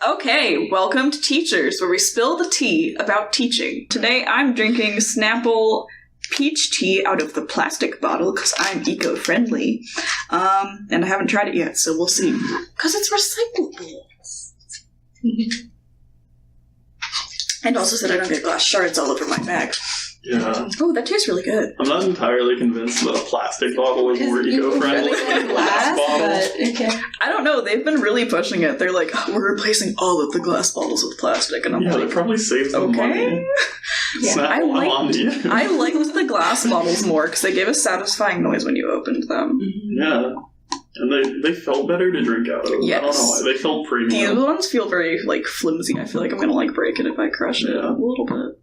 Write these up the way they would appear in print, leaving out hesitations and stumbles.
Okay, welcome to Teachers, where we spill the tea about teaching. Today I'm drinking Snapple peach tea out of the plastic bottle because I'm eco-friendly. And I haven't tried it yet, so we'll see. Because it's recyclable. And also said I don't get glass shards all over my bag. Yeah. Oh, that tastes really good. I'm not entirely convinced that a plastic bottle is more eco-friendly than a glass bottle. But, okay. I don't know, they've been really pushing it. They're like, oh, we're replacing all of the glass bottles with plastic. And I'm Yeah, like, they probably save some money. Yeah, Snapple, I'm on to you. I liked the glass bottles more because they gave a satisfying noise when you opened them. Yeah. And they felt better to drink out of. Yes. I don't know why. They felt These premium. ones feel very, flimsy. I feel like I'm gonna, break it if I crush it a little bit.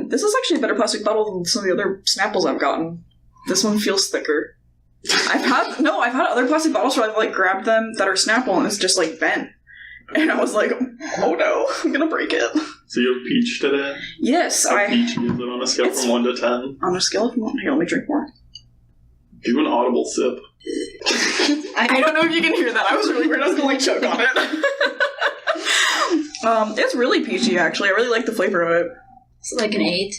This is actually a better plastic bottle than some of the other Snapples I've gotten. This one feels thicker. I've had other plastic bottles where I've, grabbed them that are Snapple and it's just, bent. And I was like, oh no, I'm gonna break it. So you have peach today? Yes, How peachy is it on a scale from 1 to 10? On a scale of 1, here, let me drink more. Do an audible sip. I don't know if you can hear that. I was really worried I was going to choke on it. It's really peachy, actually. I really like the flavor of it. It's like an 8.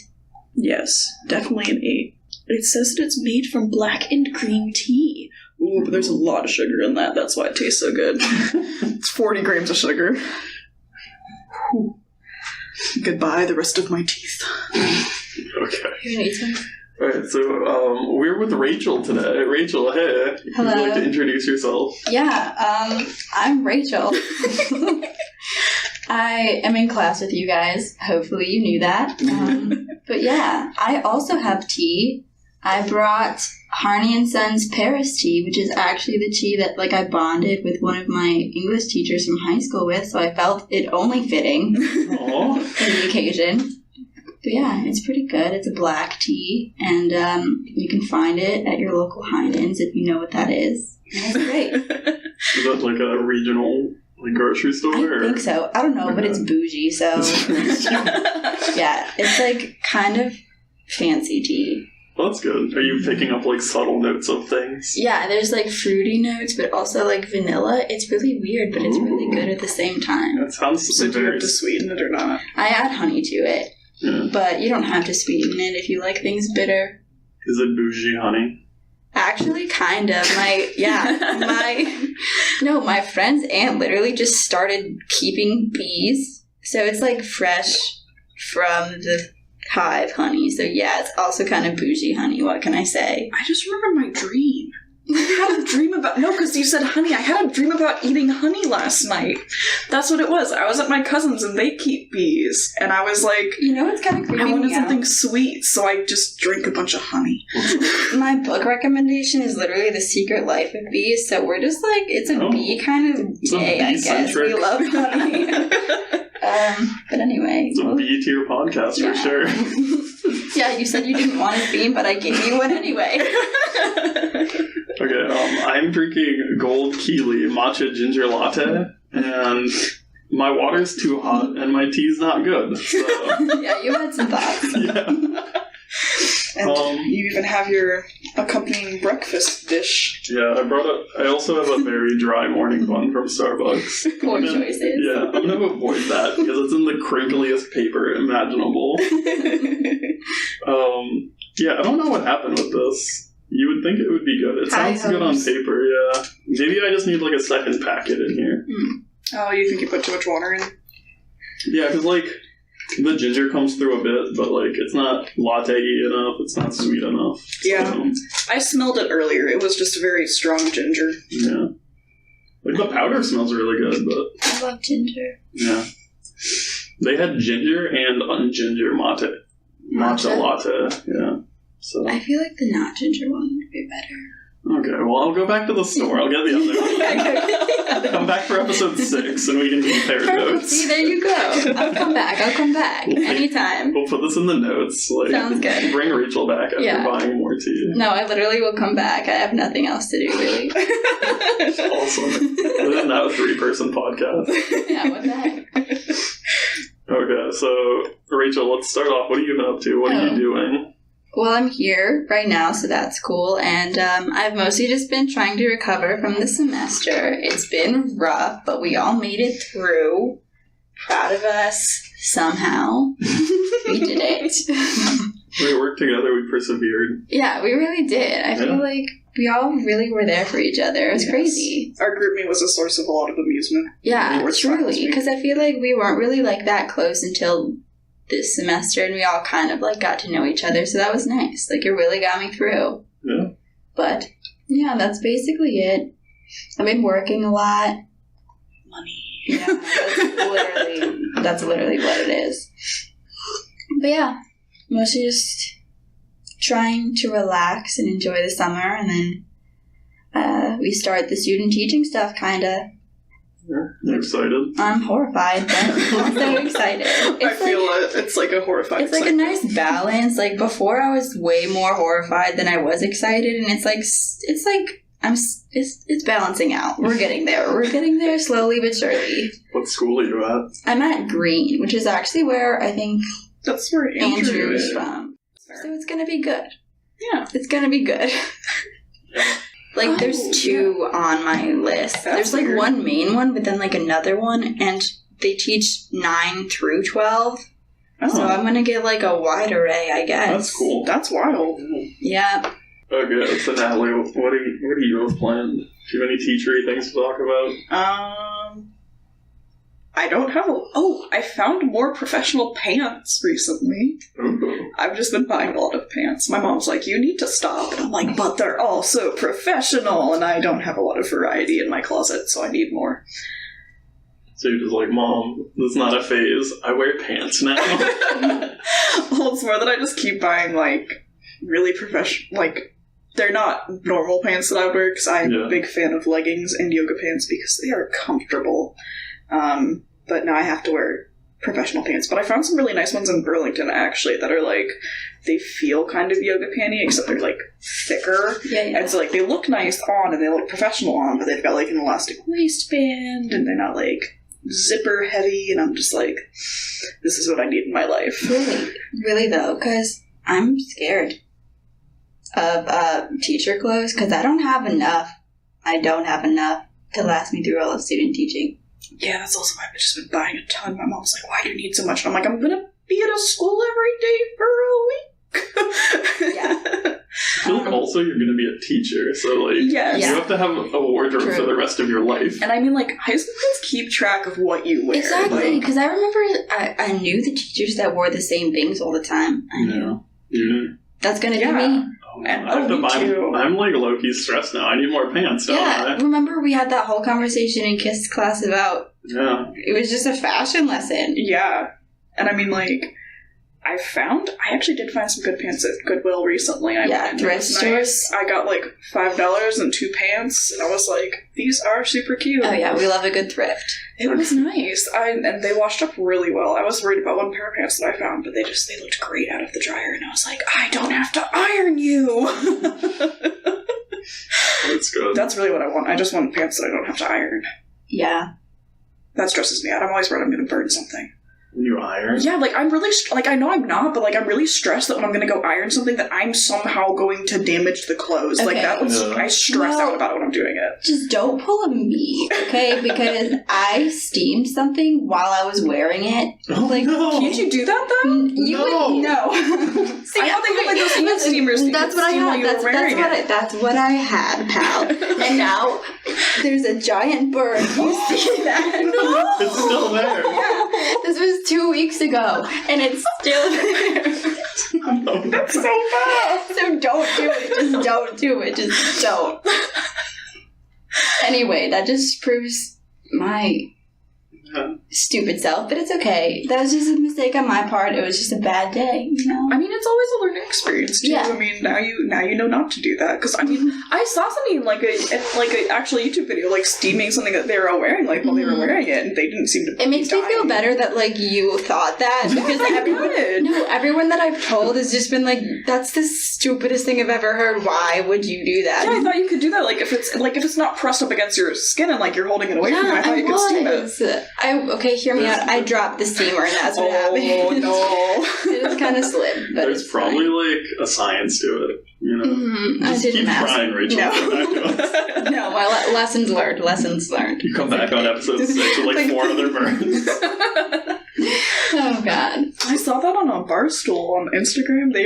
Yes, definitely an 8. It says that it's made from blackened green tea. Ooh, but there's a lot of sugar in that. That's why it tastes so good. It's 40 grams of sugar. Whew. Goodbye, the rest of my teeth. Okay. You need some? Alright, so we're with Rachel today. Rachel, hey. Hello. Would you like to introduce yourself? Yeah, I'm Rachel. I am in class with you guys. Hopefully you knew that. But yeah, I also have tea. I brought Harney & Sons Paris tea, which is actually the tea that I bonded with one of my English teachers from high school with, so I felt it only fitting Aww. for the occasion. But yeah, it's pretty good. It's a black tea, and you can find it at your local Heinen's if you know what that is. And it's great. Is that a regional grocery store? I think so. I don't know, but it's bougie, so yeah, it's kind of fancy tea. Well, that's good. Are you picking up subtle notes of things? Yeah, there's fruity notes, but also vanilla. It's really weird, but it's really good at the same time. That sounds So do you have to sweeten it or not? I add honey to it, Yeah. but you don't have to sweeten it if you like things bitter. Is it bougie honey? Actually, kind of. My friend's aunt literally just started keeping bees. So it's fresh from the hive honey. So yeah, it's also kind of bougie honey. What can I say? I just remember my dream. I had a dream about... No, because you said honey. I had a dream about eating honey last night. That's what it was. I was at my cousin's and they keep bees. And I was like... You know what's kind of creepy? I wanted something sweet, so I just drank a bunch of honey. My book recommendation is literally The Secret Life of Bees. So we're just it's a bee kind of day, I guess. We love honey. But anyway. It's a bee tier podcast for sure. Yeah, you said you didn't want a bean, but I gave you one anyway. Okay, I'm drinking Gold Keeley matcha ginger latte, and my water's too hot, and my tea's not good, so... Yeah, you had some thoughts. Yeah. And you even have your accompanying breakfast dish. Yeah, I also have a very dry morning bun from Starbucks. Poor choices. Yeah, I'm gonna avoid that, because it's in the crinkliest paper imaginable. Yeah, I don't know what happened with this. You would think it would be good. It sounds good on paper, yeah. Maybe I just need a second packet in here. Oh, you think you put too much water in? Yeah, because the ginger comes through a bit, but it's not latte-y enough, it's not sweet enough. Yeah. I smelled it earlier. It was just very strong ginger. Yeah. The powder smells really good, but... I love ginger. Yeah. They had ginger and unginger matcha latte, yeah. So. I feel like the not ginger one would be better. Okay, well, I'll go back to the store. I'll get the other one. Come back for episode 6, and we can compare notes. See, there you go. I'll come back. Anytime. We'll put this in the notes. Sounds good. Bring Rachel back after buying more tea. No, I literally will come back. I have nothing else to do, really. Awesome. Isn't that a 3-person podcast? Yeah, what the heck? Okay, so, Rachel, let's start off. What have you been up to? What are you doing? Well, I'm here right now, so that's cool. And I've mostly just been trying to recover from the semester. It's been rough, but we all made it through. Proud of us. Somehow. We did it. We worked together, we persevered. Yeah, we really did. I feel like we all really were there for each other. It was crazy. Our group meet was a source of a lot of amusement. Yeah, truly. Because I feel like we weren't really like that close until this semester, and we all kind of like got to know each other, so that was nice. Like, it really got me through. Yeah. But yeah, that's basically it. I've been working a lot. Money. Yeah, that's literally what it is. But yeah, mostly just trying to relax and enjoy the summer, and then we start the student teaching stuff, kinda. You're excited? I'm horrified, but I'm so excited. It's like a horrified It's like a nice balance. Like, before I was way more horrified than I was excited, and it's balancing out. We're getting there. We're getting there slowly but surely. What school are you at? I'm at Green, which is actually where I think that's where Andrew is from. So it's gonna be good. Yeah. It's gonna be good. Like, there's two on my list. There's, like, one main one, but then, like, another one, and they teach 9 through 12. Oh. So I'm gonna get, like, a wide array, I guess. That's cool. That's wild. Yeah. Okay, so Natalie, what do you have planned? Do you have any teachery things to talk about? I don't have I found more professional pants recently. Ooh. I've just been buying a lot of pants. My mom's like, you need to stop. And I'm like, but they're all so professional, and I don't have a lot of variety in my closet, so I need more. So you're just like, Mom, this is not a phase. I wear pants now. Well, it's more that I just keep buying, like, really professional, like, they're not normal pants that I would wear, because I'm a big fan of leggings and yoga pants because they are comfortable. But now I have to wear professional pants. But I found some really nice ones in Burlington, actually, that are, like, they feel kind of yoga panty, except they're, like, thicker. Yeah. And so, like, they look nice on and they look professional on, but they've got, like, an elastic waistband and they're not, like, zipper heavy. And I'm just like, this is what I need in my life. Really though, because I'm scared of teacher clothes, because I don't have enough to last me through all of student teaching. Yeah, that's also why I've just been buying a ton. My mom's like, why do you need so much? And I'm like, I'm gonna be at a school every day for a week. Yeah. I feel like also you're gonna be a teacher, so, like, you have to have a wardrobe for the rest of your life. And I mean, like, high school kids keep track of what you wear. Exactly, because I remember I knew the teachers that wore the same things all the time. I knew. Yeah. That's gonna be me. I'm like low-key stressed now. I need more pants, don't I? Remember we had that whole conversation in KISS class about... Yeah. It was just a fashion lesson. Yeah. And I mean, like, I actually did find some good pants at Goodwill recently. Thrift stores. I got, like, $5 and 2 pants, and I was like, these are super cute. Oh yeah, we love a good thrift. It was nice. And they washed up really well. I was worried about one pair of pants that I found, but they looked great out of the dryer, and I was like, I don't have to iron you! That's good. That's really what I want. I just want pants that I don't have to iron. Yeah. That stresses me out. I'm always worried I'm going to burn something. When you iron? Yeah, like, I'm really, I know I'm not, but, like, I'm really stressed that when I'm going to go iron something that I'm somehow going to damage the clothes. Okay. Like, that was, I stress out about it when I'm doing it. Just don't pull a me, okay? Because I steamed something while I was wearing it. Oh, like, no. Can't you do that, though? No. See, I thought they had, like, those hand steamers. That's what I had. That's what I had, pal. And now, there's a giant burn. You see that? No! It's still there. Yeah. This was 2 weeks ago, and it's still there. That's so bad. So don't do it. Just don't do it. Just don't. Anyway, that just proves my stupid self, but it's okay. That was just a mistake on my part. It was just a bad day, you know? I mean, it's always a learning experience, too. Yeah. I mean, now you know not to do that. Because, I mean, I saw something like a actual YouTube video, like, steaming something that they were all wearing, like, while they were wearing it, and they didn't seem to. It makes me feel better that, like, you thought that, because everyone that I've told has just been like, that's the stupidest thing I've ever heard. Why would you do that? Yeah, I thought you could do that. Like, if it's not pressed up against your skin and, like, you're holding it away from you, I thought you could steam it. Okay, hear me out. I dropped the steamer and that's what happened. Oh, no. It was kind of slim, but There's it's probably fine. like a science to it, you know? I Just didn't keep ask. trying, Rachel. No. Come back to us. No, my lessons learned. You come back on episode 6 with like 4 other burns. Oh, God. I saw that on a Barstool on Instagram. They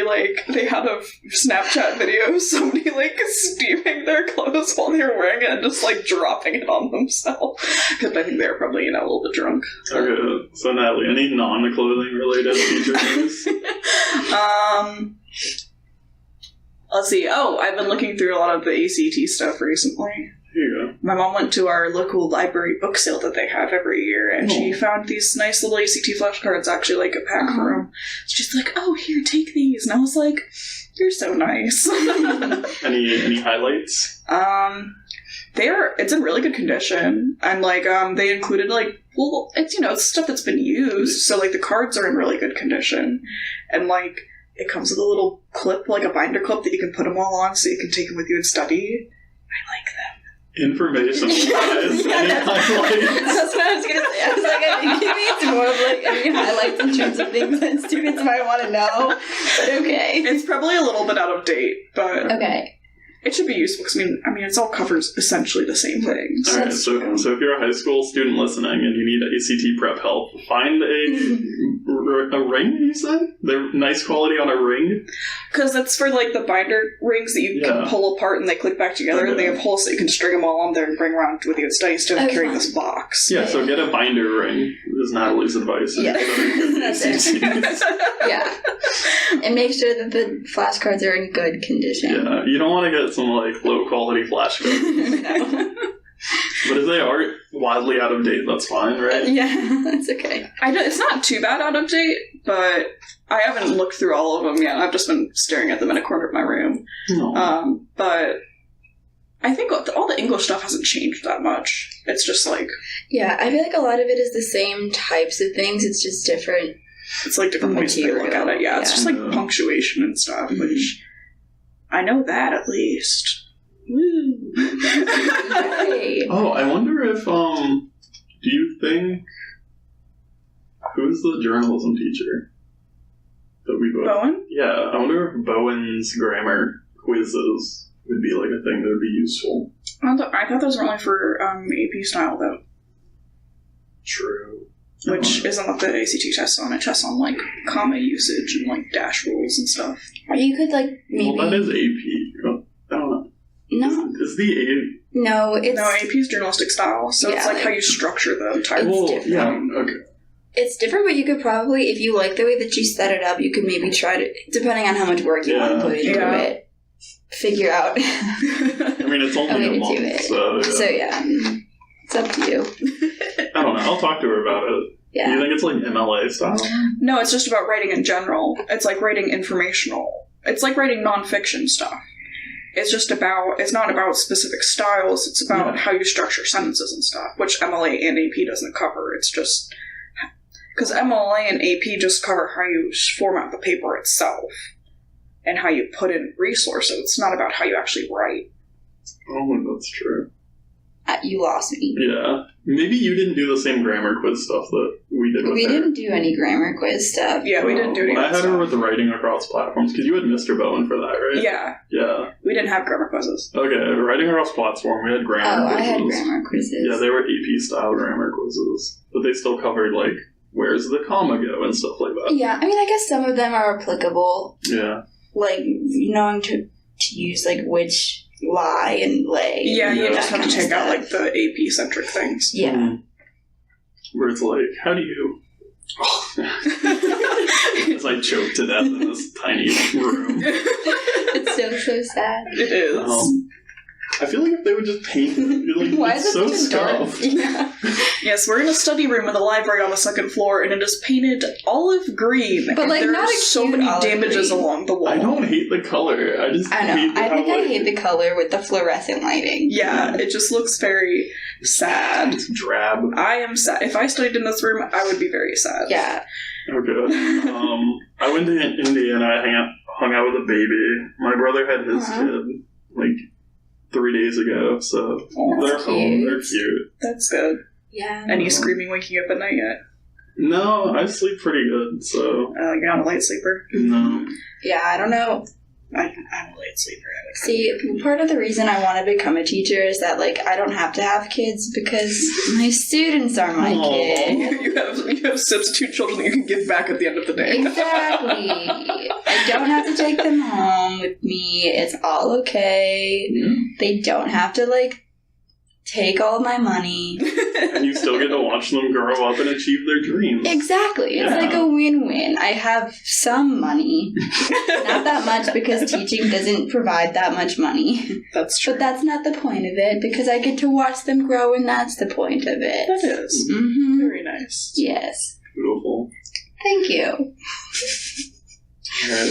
had a Snapchat video of somebody like steaming their clothes while they were wearing it and just like dropping it on themselves. Because I think they were probably, a little bit drunk. Okay, so Natalie, any non-clothing related feature news? Let's see. Oh, I've been looking through a lot of the ACT stuff recently. Here you go. My mom went to our local library book sale that they have every year, and she found these nice little ACT flashcards, actually, like a pack for them. She's like, "Oh, here, take these." And I was like, "You're so nice." Any highlights? It's in really good condition, and like they included it's stuff that's been used, so like the cards are in really good condition, and like it comes with a little clip, like a binder clip that you can put them all on, so you can take them with you and study. I like them. Information wise, any highlights? That's what I was going to say. I was like, I think maybe it's more of like any highlights in terms of things that students might want to know. But okay. It's probably a little bit out of date, but Okay. it should be useful because I mean, it's all covers essentially the same things. Alright, so if you're a high school student listening and you need ACT prep help, find a ring, you said? They're nice quality on a ring? Because it's for like the binder rings that you can pull apart and they click back together, and they have holes so you can string them all on there and bring around with you and study instead of carrying this box. Yeah, so get a binder ring, is Natalie's advice. Yeah. That's it. Yeah. And make sure that the flashcards are in good condition. Yeah, you don't want to get some like low quality flashcards. No. But if they are wildly out of date, that's fine, right? Yeah, that's okay. It's not too bad out of date, but I haven't looked through all of them yet. I've just been staring at them in a corner of my room. No. But I think all the English stuff hasn't changed that much. It's just like... Yeah, I feel like a lot of it is the same types of things. It's just different. It's like different ways to look at it. Yeah, it's just like punctuation and stuff, which I know that at least. Woo! Right. Oh, I wonder if, do you think, who's the journalism teacher that we both... Bowen? Yeah, I wonder if Bowen's grammar quizzes would be like a thing that would be useful. I thought those were only for AP style, though. True. Which isn't what the ACT tests on. It tests on, like, comma usage and, like, dash rules and stuff. Or you could, like, maybe... Well, that is AP. I don't know. No. Is the A... No, it's... No, AP is journalistic style, so it's like how you structure the entire... Well, different. yeah, okay. It's different, but you could probably, if you like the way that you set it up, you could maybe try to, depending on how much work you want to put into it, figure out I mean, it's only way a to month, do it. so yeah, it's up to you. I don't know. I'll talk to her about it. Yeah. Do you think it's like MLA style? No, it's just about writing in general. It's like writing informational. It's like writing nonfiction stuff. It's not about specific styles, it's about how you structure sentences and stuff, which MLA and AP doesn't cover. It's just... Because MLA and AP just cover how you format the paper itself and how you put in resources. It's not about how you actually write. Oh, that's true. You lost me. Yeah. Maybe you didn't do the same grammar quiz stuff that we did with We her. didn't do any grammar quiz stuff. Yeah, we didn't do any of I that had stuff. her with the writing across platforms, because you had Mr. Bowen for that, right? Yeah. Yeah. We didn't have grammar quizzes. Okay, writing across platform, we had grammar quizzes. I had grammar quizzes. Yeah, they were AP-style grammar quizzes. But they still covered, like, where's the comma go and stuff like that. Yeah, I mean, I guess some of them are applicable. Yeah. Like, knowing to use, like, which lie and lay. Yeah, you that just have to kind of take out, stuff. like, the AP-centric things. Yeah. Mm. Where it's like, how do you... As I choke to death in this tiny room. It's so sad. It is. I feel like if they would just paint it, like, Why it's is so it such a dark? scuffed. Yeah. Yes, we're in a study room in the library on the second floor, and it is painted olive green. But, and like, there not are a so cute many olive damages green. along the wall. I don't hate the color. I just I know. hate I think how, I like, hate the color with the fluorescent lighting. Yeah, it just looks very sad. it's drab. I am sad. If I studied in this room, I would be very sad. Yeah. Okay. I went to Indiana. I hung out with a baby. My brother had his kid, like, 3 days ago, so Oh, they're that's home. cute. They're cute. That's good. Yeah. Any screaming waking up at night yet? No, I sleep pretty good, so... You're not a light sleeper? No. Yeah, I don't know. I'm a light sleeper. See, part of the reason I want to become a teacher is that, like, I don't have to have kids because my students are my kids. You have substitute children that you can give back at the end of the day. Exactly. I don't have to take them home with me. It's all okay. They don't have to, like, take all my money. And you still get to watch them grow up and achieve their dreams. Exactly. It's like a win-win. I have some money. Not that much because teaching doesn't provide that much money. That's true. But that's not the point of it because I get to watch them grow and that's the point of it. That is. Mm-hmm. Very nice. Yes. Beautiful. Thank you. Alright,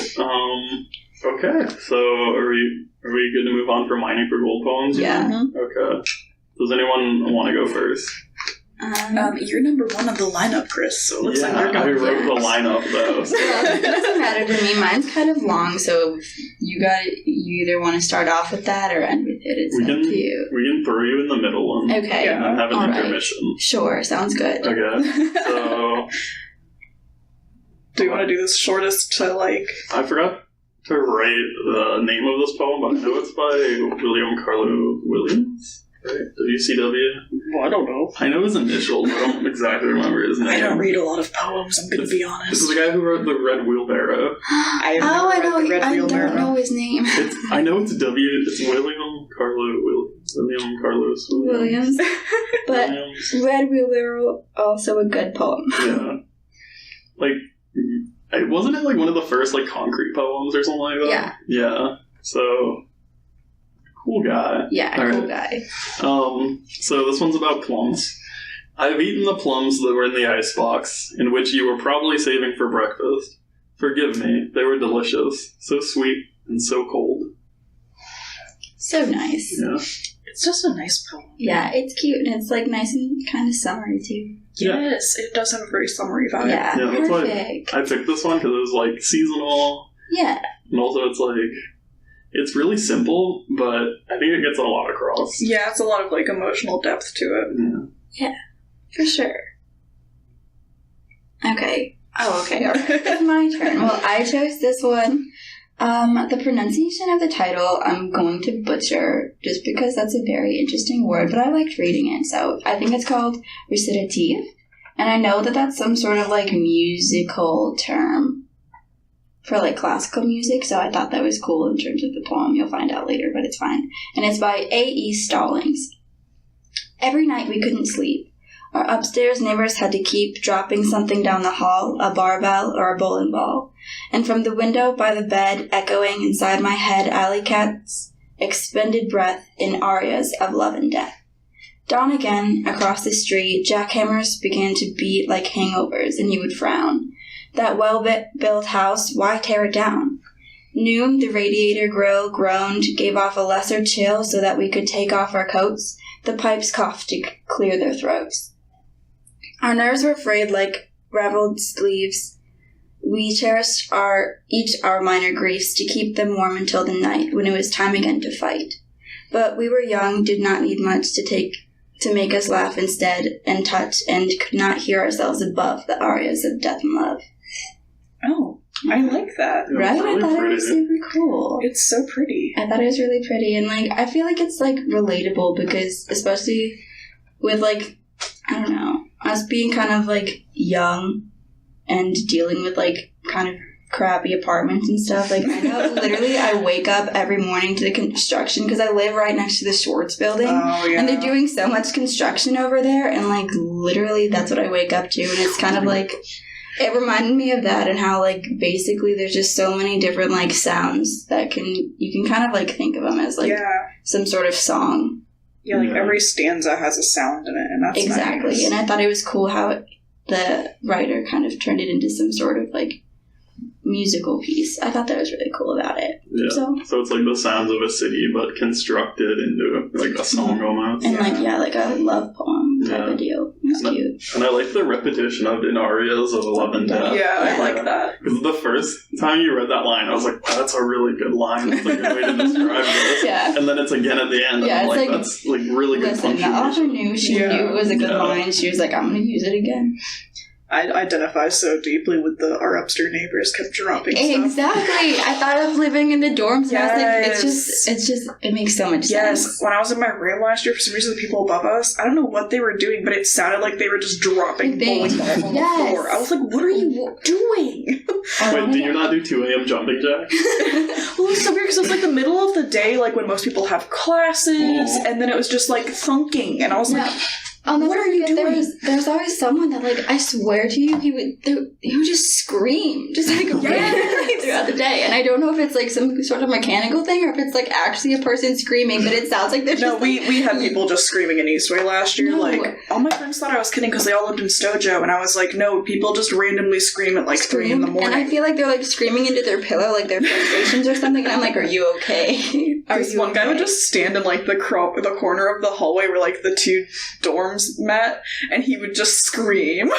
okay, so are we good to move on from mining for gold poems? Yeah. Mm-hmm. Okay. Does anyone want to go first? You're number one on the lineup, Chris, so it looks like you're I going wrote first. the lineup, though. Well, it doesn't matter to me. Mine's kind of long, so if you either want to start off with that or end with it. It's up to you. We can throw you in the middle and, Okay. Yeah. and have an All right. intermission. Sure, sounds good. Okay, so Do you want to do this shortest to, like... I forgot to write the name of this poem, but I know it's by William Carlo Williams. Right? WCW? Well, I don't know. I know his initials, I don't exactly remember his name. I don't read a lot of poems, I'm going to be honest. This is the guy who wrote The Red Wheelbarrow. I Oh, I know. The Red I Wheelbarrow. don't know his name. I know it's It's William Carlos Williams. But Williams. Red Wheelbarrow, also a good poem. Yeah. Like, wasn't it like one of the first like concrete poems or something like that? Yeah. Yeah. So, cool guy. Yeah, All cool right. guy. So this one's about plums. I've eaten the plums that were in the icebox, in which you were probably saving for breakfast. Forgive me, they were delicious, so sweet and so cold. So nice. Yeah. It's just a nice poem. Yeah, it's cute and it's like nice and kind of summery too. Yeah. Yes, it does have a very summery vibe. Yeah, Yeah, that's why perfect. I picked this one because it was like seasonal, Yeah. and also it's like, it's really simple, but I think it gets a lot across. Yeah, it's a lot of, like, emotional depth to it. Yeah. For sure. Okay. Oh, okay. All right. It's my turn. Well, I chose this one. The pronunciation of the title I'm going to butcher just because that's a very interesting word, but I liked reading it, so I think it's called recitative. And I know that that's some sort of, like, musical term for, like, classical music, so I thought that was cool in terms of the poem. You'll find out later, but it's fine. And it's by A.E. Stallings. Every night we couldn't sleep. Our upstairs neighbors had to keep dropping something down the hall, a barbell or a bowling ball. And from the window by the bed, echoing inside my head, alley cats expended breath in arias of love and death. Dawn again, across the street, jackhammers began to beat like hangovers, and you would frown. That well-built house, why tear it down? Noon, the radiator grill groaned, gave off a lesser chill so that we could take off our coats. The pipes coughed to clear their throats. Our nerves were frayed like raveled sleeves. We cherished each our minor griefs to keep them warm until the night when it was time again to fight. But we were young, did not need much to make us laugh instead and touch, and could not hear ourselves above the arias of death and love. Oh, I like that. Yeah, Right? it's really I thought pretty. it was super cool. It's so pretty. I thought it was really pretty, and, like, I feel like it's, like, relatable because, especially with, like, I don't know, us being kind of, like, young and dealing with, like, kind of crappy apartments and stuff. Like, I know, literally, I wake up every morning to the construction because I live right next to the Schwartz building. Oh, yeah. And they're doing so much construction over there, and, like, literally that's what I wake up to, and it's kind of, like, it reminded me of that and how, like, basically there's just so many different, like, sounds that you can kind of, like, think of them as, like, some sort of song. Yeah, like, every stanza has a sound in it, and that's Exactly. nice. And I thought it was cool how the writer kind of turned it into some sort of, like, musical piece. I thought that was really cool about it. Yeah. So it's like the sounds of a city, but constructed into like a song almost. And like a love poem type of deal. It's cute. And I like the repetition of in arias of Love and Death. Yeah, I like that. Because the first time you read that line, I was like, wow, that's a really good line. That's a good way to describe this. Yeah. And then it's again at the end. Yeah, and I'm it's like, that's like really good Listen, the punctuation. author knew she knew it was a good line. She was like, I'm going to use it again. I identify so deeply with our upstairs neighbors kept dropping stuff. Exactly. I thought of living in the dorms, and I was like, Yes. it's just, it makes so much Yes, sense. when I was in my room last year, for some reason the people above us, I don't know what they were doing, but it sounded like they were just dropping bowling balls on the floor. I was like, what are you doing? Wait, do you not do 2 a.m. jumping jacks? Well, it was so weird because it was like the middle of the day, like when most people have classes, and then it was just like thunking, and I was like, what are you doing? There's always someone that, like, I swear to you, he would just scream, just like randomly throughout the day. And I don't know if it's like some sort of mechanical thing or if it's like actually a person screaming, but it sounds like they're just. No, we had people just screaming in Eastway last year. No. Like, all my friends thought I was kidding because they all lived in Stojo, and I was like, no, people just randomly scream at like 3 in the morning. And I feel like they're like screaming into their pillow, like their frustrations or something. And I'm like, are you okay? This one guy would just stand in like the corner of the hallway where like the 2 dorms met, and he would just scream.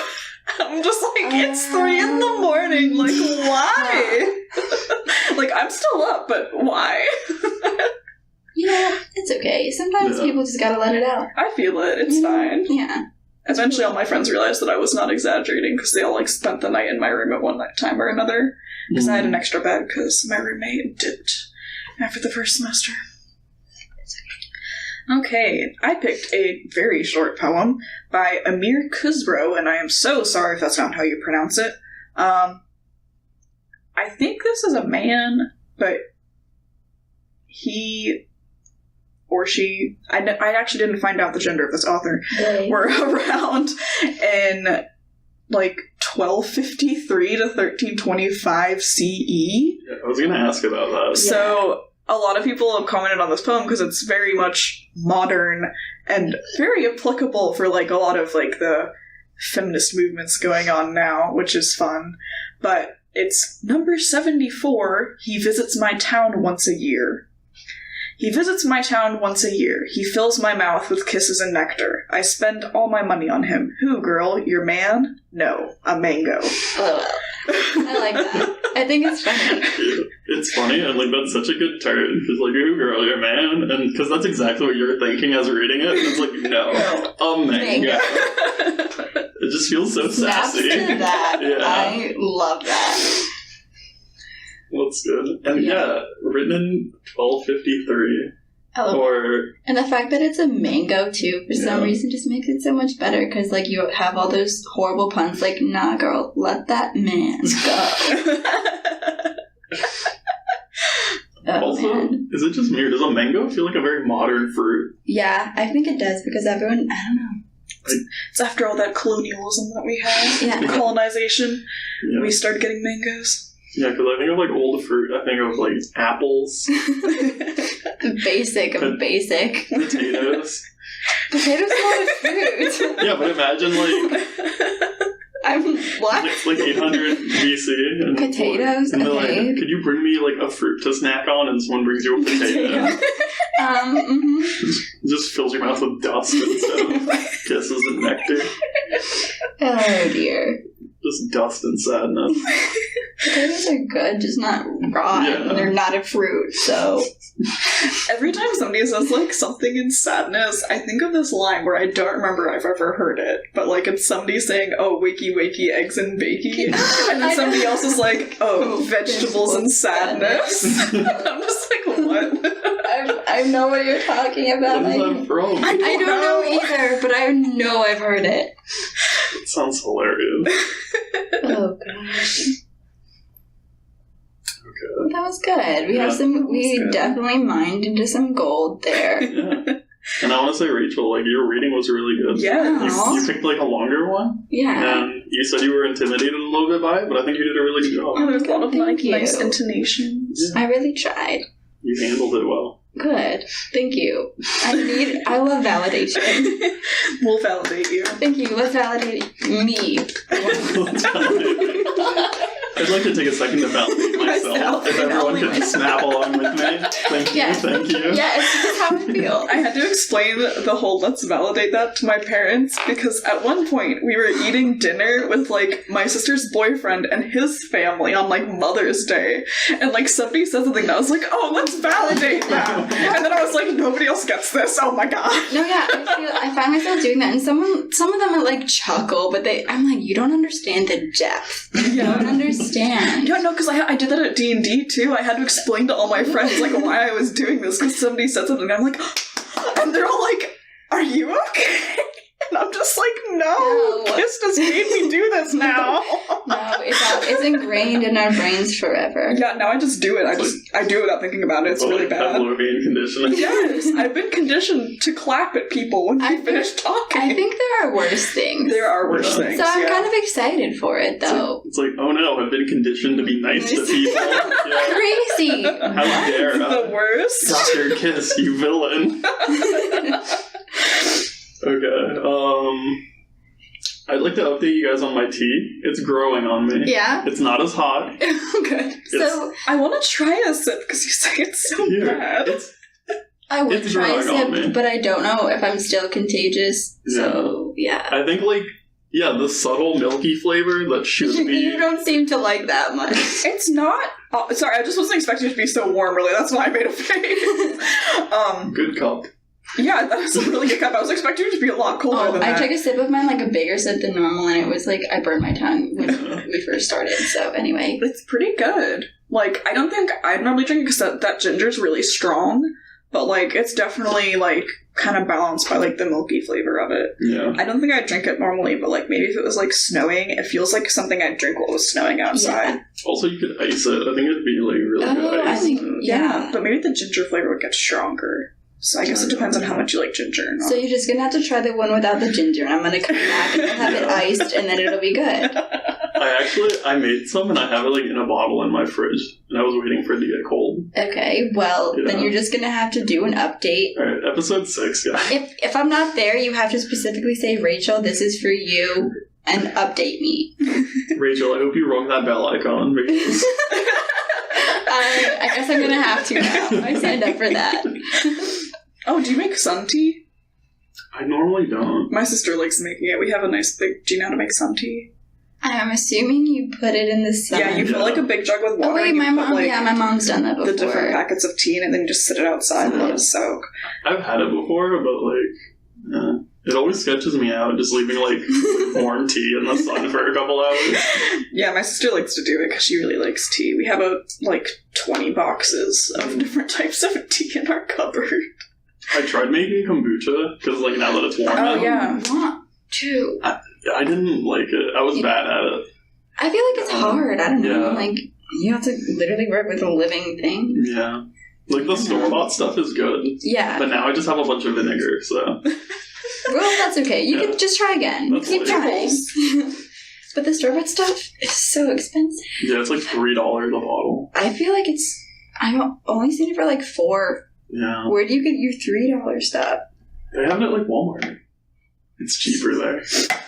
I'm just like, it's 3 in the morning. Like, why? Like, I'm still up, but why? It's okay. Sometimes people just gotta let it out. I feel it. It's fine. Yeah. Eventually, all my friends realized that I was not exaggerating because they all like spent the night in my room at one time or another. Because I had an extra bed because my roommate dipped after the first semester. Okay, I picked a very short poem by Amir Khusro, and I am so sorry if that's not how you pronounce it. I think this is a man, but he or she, I actually didn't find out the gender of this author, were around in like 1253 to 1325 CE. Yeah, I was going to ask about that. So a lot of people have commented on this poem because it's very much modern and very applicable for like a lot of like the feminist movements going on now, which is fun. But it's number 74. He visits my town once a year. He visits my town once a year. He fills my mouth with kisses and nectar. I spend all my money on him. Who, girl? Your man? No, a mango. I like that. I think it's funny. It's funny, and like that's such a good turn. Because like, "Ooh, girl, your man," and because that's exactly what you're thinking as reading it. And it's like, no, a mango. It just feels so sassy. Snaps to that. Yeah. I love that. That's good. And written in 1253. And the fact that it's a mango too, for some reason, just makes it so much better. Because like you have all those horrible puns, like, nah, girl, let that man go. Also, is it just me, or does a mango feel like a very modern fruit? Yeah, I think it does because everyone, I don't know. It's after all that colonialism that we had, colonization, we started getting mangoes. Yeah, because I think of like old fruit. I think of like apples. Basic of basic. Potatoes. Potatoes are not a fruit. Yeah, but imagine like I'm what? It's like 800 BC. And potatoes. And they're okay. like, could you bring me like a fruit to snack on? And someone brings you a potato. Just fills your mouth with dust instead of kisses and nectar. Oh dear. Just dust and sadness. Potatoes are good, just not raw. Yeah. They're not a fruit, so. Every time somebody says, like, something in sadness, I think of this line where I don't remember I've ever heard it, but, like, it's somebody saying, oh, wakey, wakey, eggs and bakey, and then somebody else is like, oh, vegetables and sadness. I'm just like, what? I know what you're talking about. What is that from? I don't know either, but I know I've heard it. It sounds hilarious. Oh, gosh. Okay. That was good. We definitely mined into some gold there. Yeah. And I want to say, Rachel, like, your reading was really good. Yes. You picked, like, a longer one. Yeah. And you said you were intimidated a little bit by it, but I think you did a really good job. Oh, there's a lot of Thank you. nice intonations. I really tried. You handled it well. Good. Thank you. I love validation. We'll validate you. Thank you. Let's validate me. Let's validate me. I'd like to take a second to validate myself. If everyone could just snap along with me. Thank you. Yeah, it's just how I feel. I had to explain the whole let's validate that to my parents because at one point we were eating dinner with like my sister's boyfriend and his family on like Mother's Day, and like somebody said something that I was like, oh, let's validate that. And then I was like, nobody else gets this. Oh my god. No, yeah, I find myself doing that, and some of them are like chuckle, but I'm like, you don't understand the depth. You don't understand. Yeah, no, because I did that at D&D too. I had to explain to all my friends like why I was doing this because somebody said something. And I'm like, and they're all like, "Are you okay?" And I'm just like, no. Kiss just made me do this now. No, it's ingrained in our brains forever. Yeah, now I just do it. I do it without thinking about it. It's really bad. Pavlovian conditioning. Yes, I've been conditioned to clap at people when they finish talking. I think there are worse things. There are worse things. So I'm kind of excited for it, though. It's like, oh no, I've been conditioned to be nice to people. Yeah. Crazy. How dare the worst. Dr. Kiss, you villain. Okay, I'd like to update you guys on my tea. It's growing on me. Yeah? It's not as hot. Good. So, I want to try a sip because you say it's so bad. I would try a sip, but I don't know if I'm still contagious. Yeah. So, yeah. I think, the subtle milky flavor that should be... You don't seem to like that much. It's not... Oh, sorry, I just wasn't expecting it to be so warm, really. That's why I made a face. Good cup. Yeah, that was a really good cup. I was expecting it to be a lot colder than that. I took a sip of mine, like a bigger sip than normal, and it was like I burned my tongue when we first started. So anyway. It's pretty good. Like, I don't think I'd normally drink it because that ginger's really strong, but like, it's definitely like kind of balanced by like the milky flavor of it. Yeah. I don't think I'd drink it normally, but like maybe if it was like snowing, it feels like something I'd drink while it was snowing outside. Yeah. Also, you could ice it. I think it'd be like really good ice. I think, yeah, but maybe the ginger flavor would get stronger. So I guess it depends on how much you like ginger or not. So you're just going to have to try the one without the ginger, and I'm going to come back and have it iced, and then it'll be good. I made some, and I have it like in a bottle in my fridge, and I was waiting for it to get cold. Okay, well, then you're just going to have to do an update. Alright, episode 6, guys. If I'm not there, you have to specifically say, Rachel, this is for you, and update me. Rachel, I hope you rung that bell icon, because... I guess I'm going to have to now. I signed up for that. Oh, do you make sun tea? I normally don't. My sister likes making it. We have a nice big... Do you know how to make sun tea? I'm assuming you put it in the sun. Yeah, you fill like a big jug with water. Oh wait, my mom's done that before. The different packets of tea, and then you just sit it outside and let it soak. I've had it before, but it always sketches me out just leaving warm tea in the sun for a couple hours. Yeah, my sister likes to do it because she really likes tea. We have 20 boxes of different types of tea in our cupboard. I tried making kombucha because now that it's warm out. Oh yeah, I want to. I didn't like it. I was bad at it. I feel like it's hard. I don't know. Yeah. You have to literally work with a living thing. Yeah. The store-bought stuff is good. Yeah. But now I just have a bunch of vinegar, so... Well, that's okay. You can just try again. That's keep trying. But the store-bought stuff is so expensive. Yeah, it's $3 a bottle. I feel like I've only seen it for $4. Yeah. Where do you get your $3 stuff? They have it at Walmart. It's cheaper there.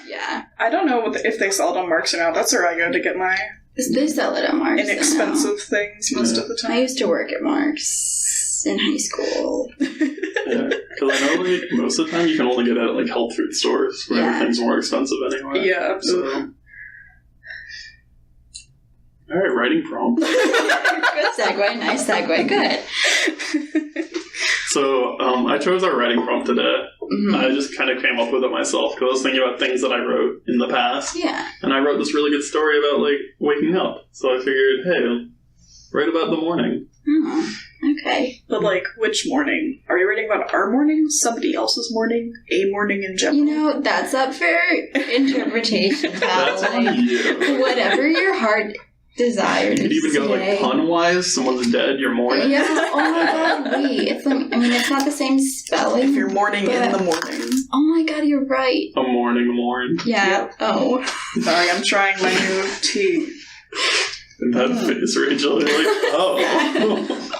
Yeah. I don't know if they sell it on Marks or not. That's where I go to get my... They sell it on Marks. Inexpensive things most of the time. I used to work at Marks in high school. Yeah, because I know most of the time you can only get it at health food stores where everything's more expensive anyway. Yeah, absolutely. Alright, writing prompt. Good segue, nice segue, good. So, I chose our writing prompt today. Mm-hmm. I just kind of came up with it myself because I was thinking about things that I wrote in the past. Yeah. And I wrote this really good story about, waking up. So I figured, hey, write about the morning. Oh, okay. But, which morning? Are you writing about our morning? Somebody else's morning? A morning in general? That's up for interpretation, pal. That's on you. Whatever your heart desires. You could even go, pun-wise, someone's dead, you're morning. Yeah, oh my god, wait. It's it's not the same spelling. If you're morning in the morning. Oh my god, you're right. A morning. Yeah. Yep. Oh. Sorry, I'm trying my new tea. And that face, Rachel, you're oh.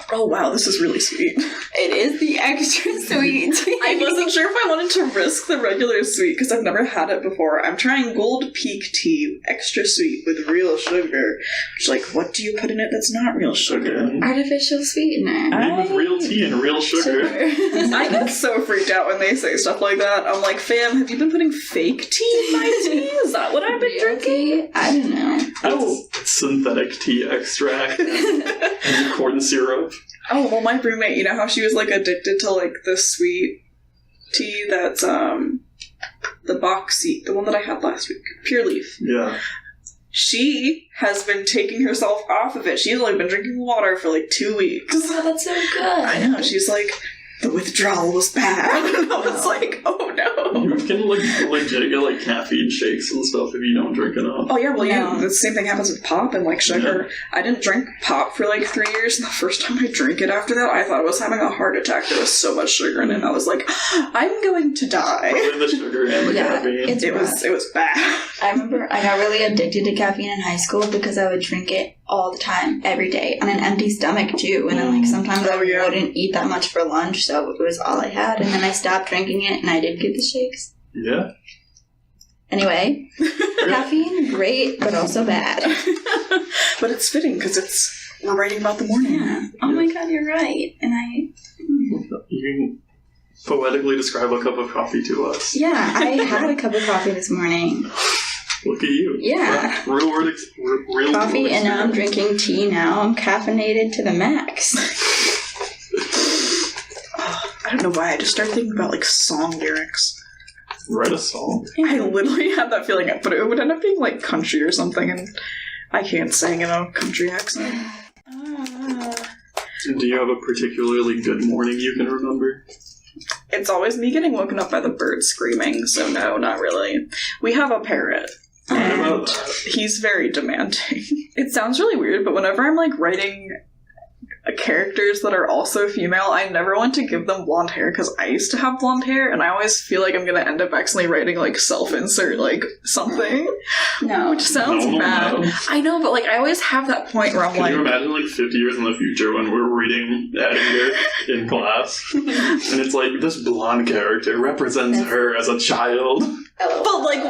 Oh, wow, this is really sweet. It is the extra sweet tea. I wasn't sure if I wanted to risk the regular sweet because I've never had it before. I'm trying Gold Peak tea, extra sweet with real sugar. Which, like, what do you put in it that's not real sugar? Artificial sweetener. Made with real tea and real sugar. I get so freaked out when they say stuff like that. I'm like, fam, have you been putting fake tea in my tea? Is that what I've been Real drinking? tea? I don't know. It's synthetic tea extract and corn syrup. Oh, well, my roommate, you know how she was, like, addicted to, like, the sweet tea that's, the boxy, the one that I had last week, Pure Leaf. Yeah. She has been taking herself off of it. She's only been drinking water for, like, 2 weeks. Oh, that's so good. I know, she's like, the withdrawal was bad. And I was like, oh no. You can, like, legit get, like, caffeine shakes and stuff if you don't drink enough. Oh yeah, well, No. the same thing happens with pop and, like, sugar. Yeah. I didn't drink pop for, like, 3 years, and the first time I drank it after that, I thought I was having a heart attack. There was so much sugar in it, and I was like, I'm going to die. Probably the sugar and the caffeine. It was bad. I remember I got really addicted to caffeine in high school because I would drink it all the time, every day, on an empty stomach, too. And then, like, sometimes I wouldn't eat that much for lunch, so it was all I had. And then I stopped drinking it, and I did get the shakes. Yeah. Anyway, caffeine, great, but also bad. But it's fitting, because we're writing about the morning. Yeah. Oh my god, you're right. And You can poetically describe a cup of coffee to us. Yeah, I had a cup of coffee this morning. Look at you. Yeah. Real world coffee, and now I'm drinking tea now. I'm caffeinated to the max. I don't know why, I just started thinking about, like, song lyrics. Write a song? I literally had that feeling, but it would end up being, like, country or something, and I can't sing in a country accent. Do you have a particularly good morning you can remember? It's always me getting woken up by the birds screaming, so no, not really. We have a parrot, and he's very demanding. It sounds really weird, but whenever I'm, like, writing characters that are also female, I never want to give them blonde hair because I used to have blonde hair, and I always feel like I'm gonna end up accidentally writing, like, self-insert, like, something. No. Which sounds bad. No. I know, but, like, I always have that point where I'm Can like... you imagine, like, 50 years in the future when we're reading Edinger in class, and it's like, this blonde character represents her as a child. But, like,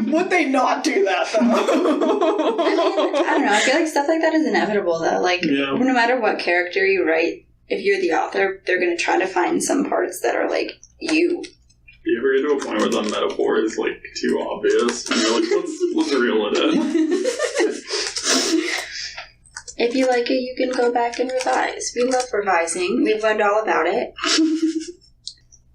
would they not do that, though? I don't know. I feel like stuff like that is inevitable, though. Like, no matter what character you write, if you're the author, they're going to try to find some parts that are, like, you. You ever get to a point where the metaphor is, like, too obvious? And you're like, let's reel it in. If you like it, you can go back and revise. We love revising. We've learned all about it.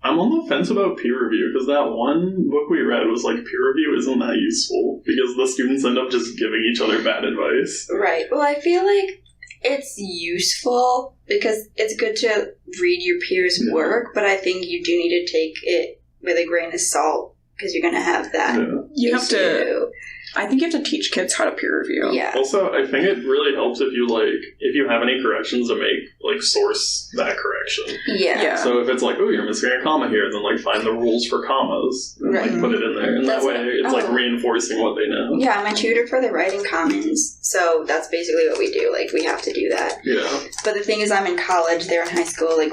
I'm on the fence about peer review, because that one book we read was like, peer review isn't that useful, because the students end up just giving each other bad advice. Right. Well, I feel like it's useful, because it's good to read your peers' work, but I think you do need to take it with a grain of salt, because you're going to have that. Yeah. You have to... I think you have to teach kids how to peer review. Yeah. Also, I think it really helps if you have any corrections to make, like, source that correction. Yeah. So if it's like, oh, you're missing a comma here, then, like, find the rules for commas and, like, put it in there. And that way, it's, like, reinforcing what they know. Yeah, I'm a tutor for the Writing Commons, so that's basically what we do. Like, we have to do that. Yeah. But the thing is, I'm in college, they're in high school. Like,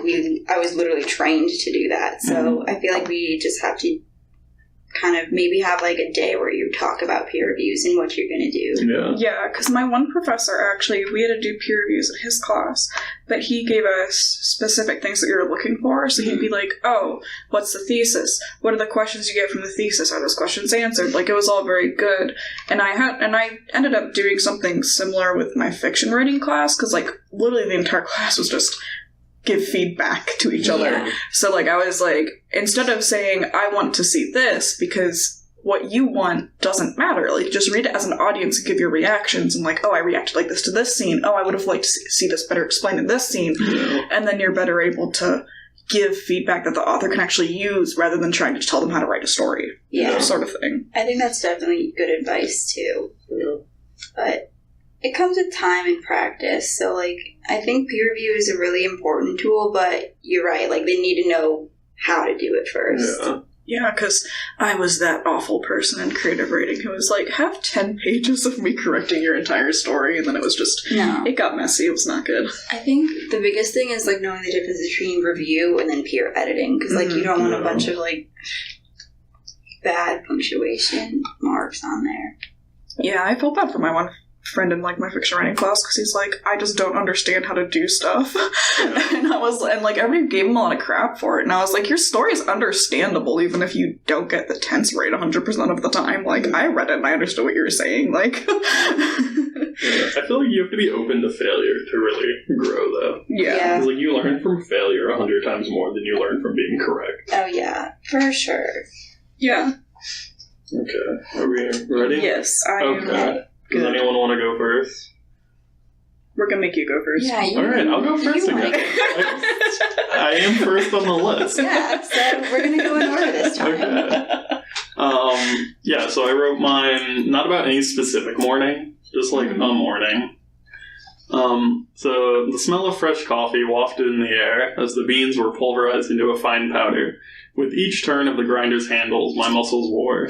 I was literally trained to do that. So I feel like we just have to kind of maybe have, like, a day where you talk about peer reviews and what you're going to do. Yeah, because my one professor, actually, we had to do peer reviews in his class, but he gave us specific things that we were looking for, so he'd be like, oh, what's the thesis? What are the questions you get from the thesis? Are those questions answered? Like, it was all very good. And I ended up doing something similar with my fiction writing class, because, like, literally the entire class was just... give feedback to each other. So, like, I was like, instead of saying, I want to see this, because what you want doesn't matter. Like, just read it as an audience and give your reactions, and, like, oh, I reacted like this to this scene. Oh, I would have liked to see this better explained in this scene. And then you're better able to give feedback that the author can actually use, rather than trying to tell them how to write a story. Yeah. Sort of thing. I think that's definitely good advice, too. But... it comes with time and practice, so, like, I think peer review is a really important tool, but you're right, like, they need to know how to do it first. Yeah, because I was that awful person in creative writing who was like, have 10 pages of me correcting your entire story, and then it was just, it got messy, it was not good. I think the biggest thing is, like, knowing the difference between review and then peer editing, because, like, you don't want a bunch of, like, bad punctuation marks on there. Yeah, I felt bad for my one friend in, like, my fiction writing class, because he's like, I just don't understand how to do stuff. And everybody gave him a lot of crap for it, and I was like, your story is understandable, even if you don't get the tense right 100% of the time. Like, I read it and I understood what you were saying, like... I feel like you have to be open to failure to really grow, though. Yeah. Because, like, you learn from failure 100 times more than you learn from being correct. Oh, yeah. For sure. Yeah. Okay. Are we ready? Yes, I am. Okay. Does anyone want to go first? We're gonna make you go first. Yeah, All right, I'll go first again. I am first on the list. Yeah, so we're gonna go in order this time. Okay. So I wrote mine not about any specific morning, just like a morning. So the smell of fresh coffee wafted in the air as the beans were pulverized into a fine powder. With each turn of the grinder's handles, my muscles wore.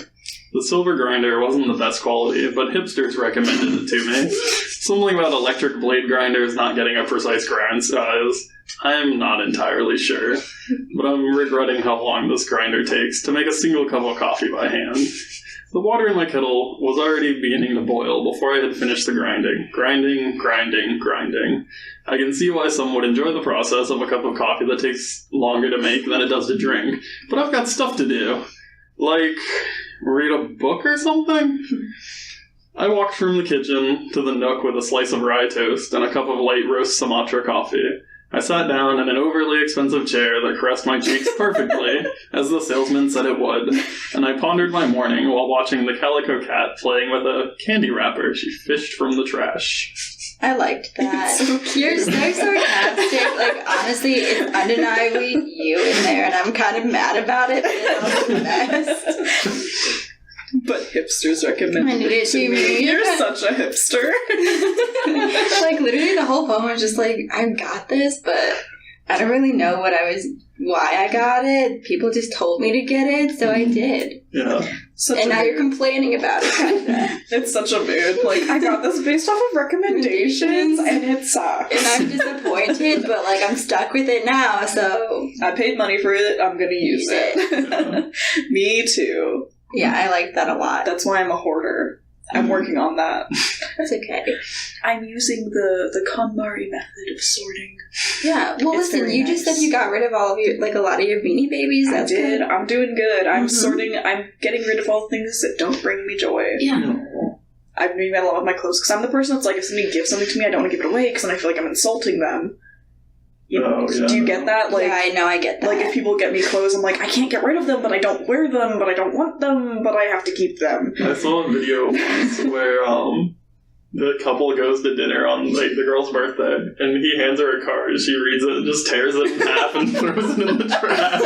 The silver grinder wasn't the best quality, but hipsters recommended it to me. Something about electric blade grinders not getting a precise grind size. I am not entirely sure, but I'm regretting how long this grinder takes to make a single cup of coffee by hand. The water in my kettle was already beginning to boil before I had finished the grinding. Grinding. I can see why some would enjoy the process of a cup of coffee that takes longer to make than it does to drink, but I've got stuff to do. Like, read a book or something? I walked from the kitchen to the nook with a slice of rye toast and a cup of light roast Sumatra coffee. I sat down in an overly expensive chair that caressed my cheeks perfectly, as the salesman said it would, and I pondered my morning while watching the calico cat playing with a candy wrapper she fished from the trash. I liked that. You're so sarcastic. Like, honestly, it's undeniably you in there, and I'm kind of mad about it, but it's also the best. But hipsters recommended it to me. You're such a hipster. Like, literally the whole poem was just like, I got this, but I don't really know why I got it. People just told me to get it, so I did. Yeah. And now you're complaining about it, kind of. It's such a mood. Like, I got this based off of recommendations, and it sucks. And I'm disappointed, but, like, I'm stuck with it now, so... I paid money for it, I'm gonna use it. Me too. Yeah, I like that a lot. That's why I'm a hoarder. I'm working on that. That's okay. I'm using the KonMari method of sorting. Yeah, well, It's listen, you just said you got rid of all of your, like, a lot of your Beanie Babies. That's I did. Good. I'm doing good. I'm getting rid of all things that don't bring me joy. Yeah. I've made a lot of my clothes, because I'm the person that's like, if somebody gives something to me, I don't want to give it away, because then I feel like I'm insulting them. You know, do you get that? Like, yeah, I know, I get that. Like, if people get me clothes, I'm like, I can't get rid of them, but I don't wear them, but I don't want them, but I have to keep them. I saw a video once where, the couple goes to dinner on, like, the girl's birthday, and he hands her a card, she reads it and just tears it in half and throws it in the trash.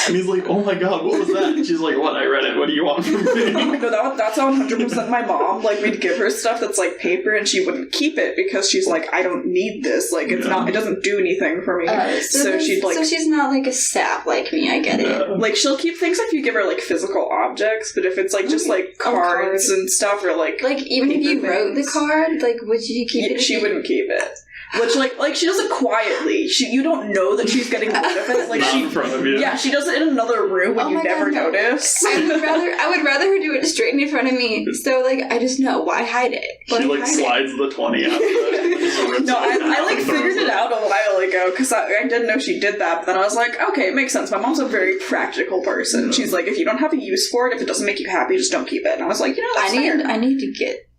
And he's like, oh my god, what was that? And she's like, what? I read it. What do you want from me? No, that's 100% my mom. Like, we'd give her stuff that's, like, paper, and she wouldn't keep it, because she's like, I don't need this. Like, it doesn't do anything for me. So she's not, like, a sap like me, I get it. Like, she'll keep things if you give her, like, physical objects, but if it's, like, just, like, cards and stuff, or, like... Like, even if you wrote the card, like, would you keep it? She wouldn't keep it. Which, like she does it quietly. You don't know that she's getting rid of it. Like, not in front of you. Yeah, she does it in another room when you never notice. I would rather her do it straight in front of me. So, like, I just know. Why hide it? She, like, slides the 20 out of it. No, I like, figured it out a while ago, because I didn't know she did that, but then I was like, okay, it makes sense. My mom's a very practical person. She's like, if you don't have a use for it, if it doesn't make you happy, just don't keep it. And I was like, that's fair.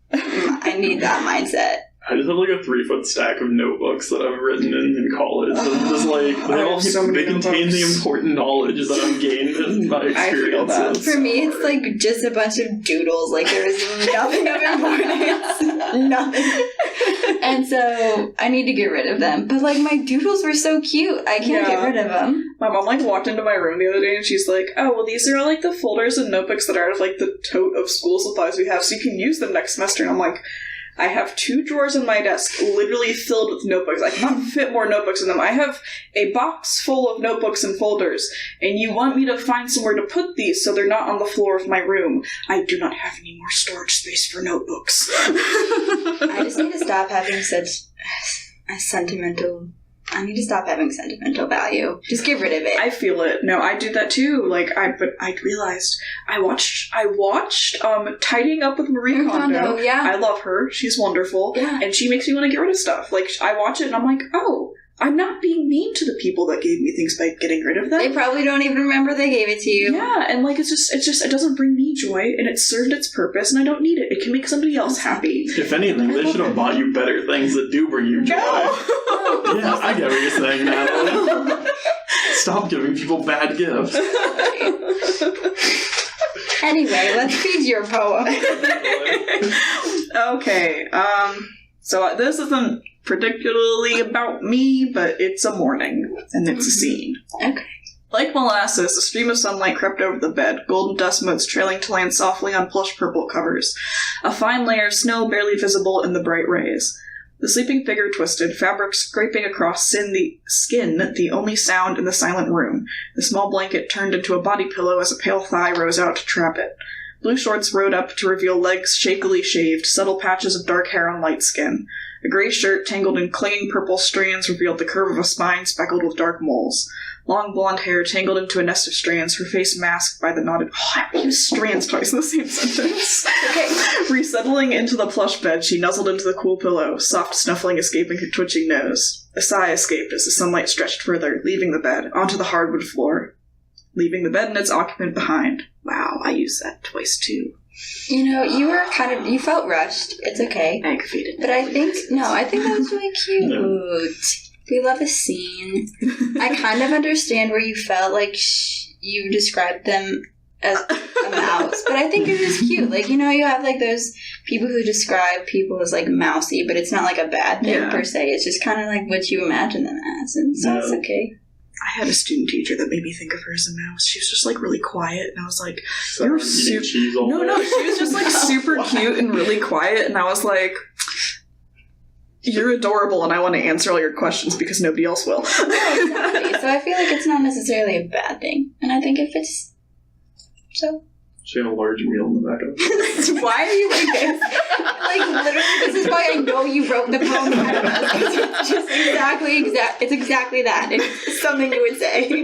I need that mindset. I just have, like, a 3-foot stack of notebooks that I've written in college. And just, like, they contain the important knowledge that I've gained in my experiences. For me, it's, like, just a bunch of doodles. Like, there is nothing of importance. Nothing. And so, I need to get rid of them. But, like, my doodles were so cute. I can't get rid of them. My mom, like, walked into my room the other day, and she's like, oh, well, these are all, like, the folders and notebooks that are out of, like, the tote of school supplies we have, so you can use them next semester. And I'm like... I have 2 drawers in my desk literally filled with notebooks. I cannot fit more notebooks in them. I have a box full of notebooks and folders, and you want me to find somewhere to put these so they're not on the floor of my room. I do not have any more storage space for notebooks. I just need to stop having such a sentimental... I need to stop having sentimental value. Just get rid of it. I feel it. No, I do that too. But I realized I watched Tidying Up with Marie Kondo. Yeah. I love her. She's wonderful. Yeah. And she makes me want to get rid of stuff. Like, I watch it and I'm like, oh, I'm not being mean to the people that gave me things by getting rid of them. They probably don't even remember they gave it to you. Yeah, and it doesn't bring me joy, and it served its purpose, and I don't need it. It can make somebody else happy. If anything, they should have bought you better things that do bring you joy. No! Yeah, I get what you're saying now. Stop giving people bad gifts. Anyway, let's read your poem. Okay, so this isn't particularly about me, but it's a morning, and it's a scene. Okay. Like molasses, a stream of sunlight crept over the bed, golden dust motes trailing to land softly on plush purple covers, a fine layer of snow barely visible in the bright rays. The sleeping figure twisted, fabric scraping across the skin, the only sound in the silent room. The small blanket turned into a body pillow as a pale thigh rose out to trap it. Blue shorts rode up to reveal legs shakily shaved, subtle patches of dark hair on light skin. A gray shirt tangled in clinging purple strands revealed the curve of a spine speckled with dark moles. Long blonde hair tangled into a nest of strands, her face masked by the knotted... Oh, I used strands twice in the same sentence. Okay. Resettling into the plush bed, she nuzzled into the cool pillow, soft snuffling escaping her twitching nose. A sigh escaped as the sunlight stretched further, leaving the bed, onto the hardwood floor. Leaving the bed and its occupant behind. Wow, I used that twice too. You know, you felt rushed. It's okay. Aggravated. But I think that was really cute. We love a scene. I kind of understand where you felt like you described them as a mouse, but I think it was cute. Like, you know, you have like those people who describe people as like mousy, but it's not like a bad thing per se. It's just kind of like what you imagine them as, and so it's okay. I had a student teacher that made me think of her as a mouse. She was just like really quiet, and I was like, "You're super." No, she was just like super cute and really quiet, and I was like, "You're adorable," and I want to answer all your questions because nobody else will. Exactly. So I feel like it's not necessarily a bad thing, and I think it fits. So. She had a large meal in the back of it. Why are you like this? Like, literally, this is why I know you wrote the poem. It's just it's exactly that. It's something you would say.